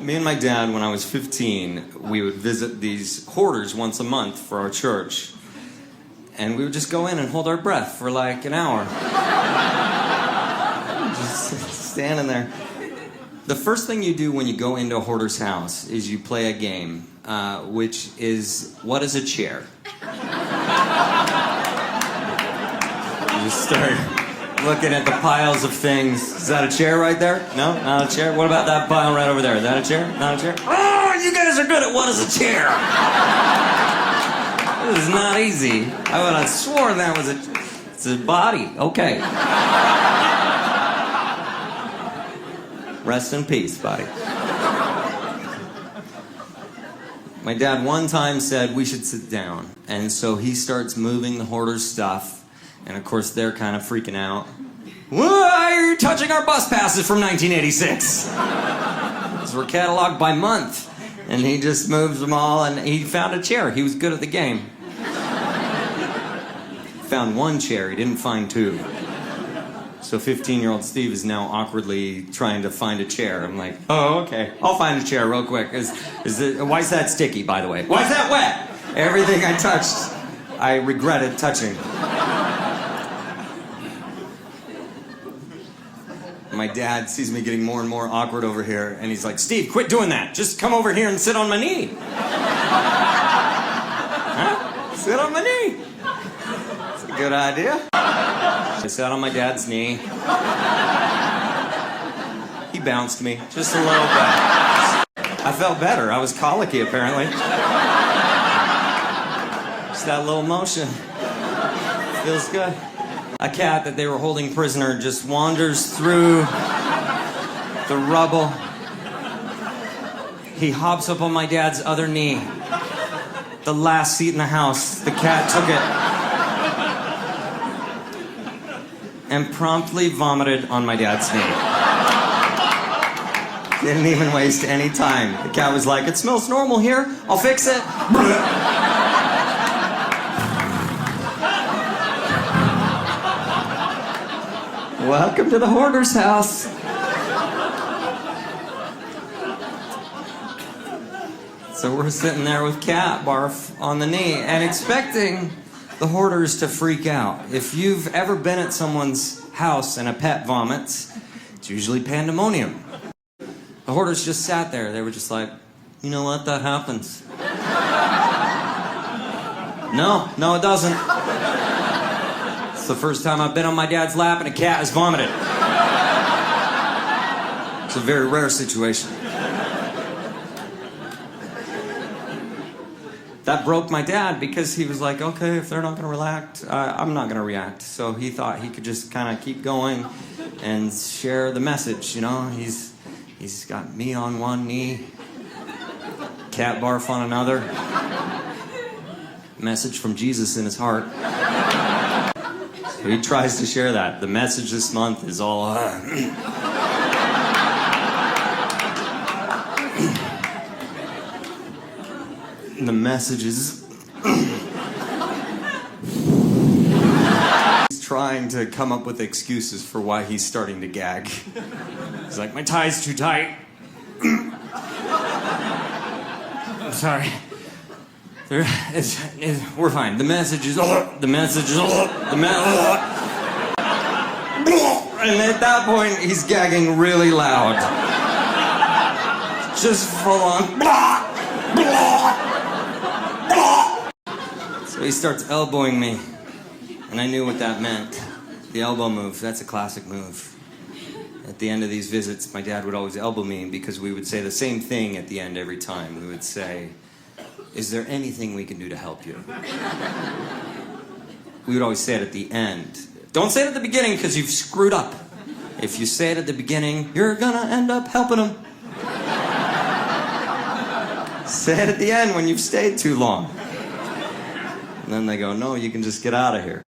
Me and my dad, when I was 15, we would visit these Hoarders once a month for our church. And we would just go in and hold our breath for like an hour. Just standing there. The first thing you do when you go into a hoarder's house is you play a game, which is, what is a chair? You just start looking at the piles of things. Is that a chair right there? No, not a chair. What about that pile right over there? Is that a chair? Not a chair? Oh, you guys are good at what is a chair. This is not easy. I would have sworn that was it's a body. Okay. Rest in peace, buddy. My dad one time said we should sit down. And so he starts moving the hoarder's stuff. And of course, they're kind of freaking out. Why are you touching our bus passes from 1986? Because we're cataloged by month. And he just moves them all, and he found a chair. He was good at the game. Found one chair, he didn't find two. So 15-year-old Steve is now awkwardly trying to find a chair. I'm like, oh, okay. I'll find a chair real quick. Why is that sticky, by the way? Why is that wet? Everything I touched, I regretted touching. My dad sees me getting more and more awkward over here, and he's like, Steve, quit doing that. Just come over here and sit on my knee. Huh? Sit on my knee. That's a good idea. I sat on my dad's knee. He bounced me just a little bit. I felt better. I was colicky, apparently. Just that little motion. Feels good. A cat that they were holding prisoner just wanders through the rubble. He hops up on my dad's other knee. The last seat in the house. The cat took it and promptly vomited on my dad's knee. Didn't even waste any time. The cat was like, it smells normal here. I'll fix it. Welcome to the hoarder's house. So we're sitting there with cat barf on the knee and expecting the hoarders to freak out. If you've ever been at someone's house and a pet vomits, it's usually pandemonium. The hoarders just sat there. They were just like, you know what, that happens. No, it doesn't. It's the first time I've been on my dad's lap and a cat has vomited. It's a very rare situation. That broke my dad because he was like, okay, if they're not going to react, I'm not going to react. So he thought he could just kind of keep going and share the message, you know. He's got me on one knee, cat barf on another, message from Jesus in his heart. So he tries to share that. The message this month is all... The message is... He's trying to come up with excuses for why he's starting to gag. He's like, my tie's too tight. I'm sorry. We're fine. The message is... The message is... And at that point, he's gagging really loud. Just full on... So he starts elbowing me, and I knew what that meant. The elbow move, that's a classic move. At the end of these visits, my dad would always elbow me because we would say the same thing at the end every time. We would say, is there anything we can do to help you? We would always say it at the end. Don't say it at the beginning because you've screwed up. If you say it at the beginning, you're gonna end up helping him. Say it at the end when you've stayed too long. And then they go, no, you can just get out of here.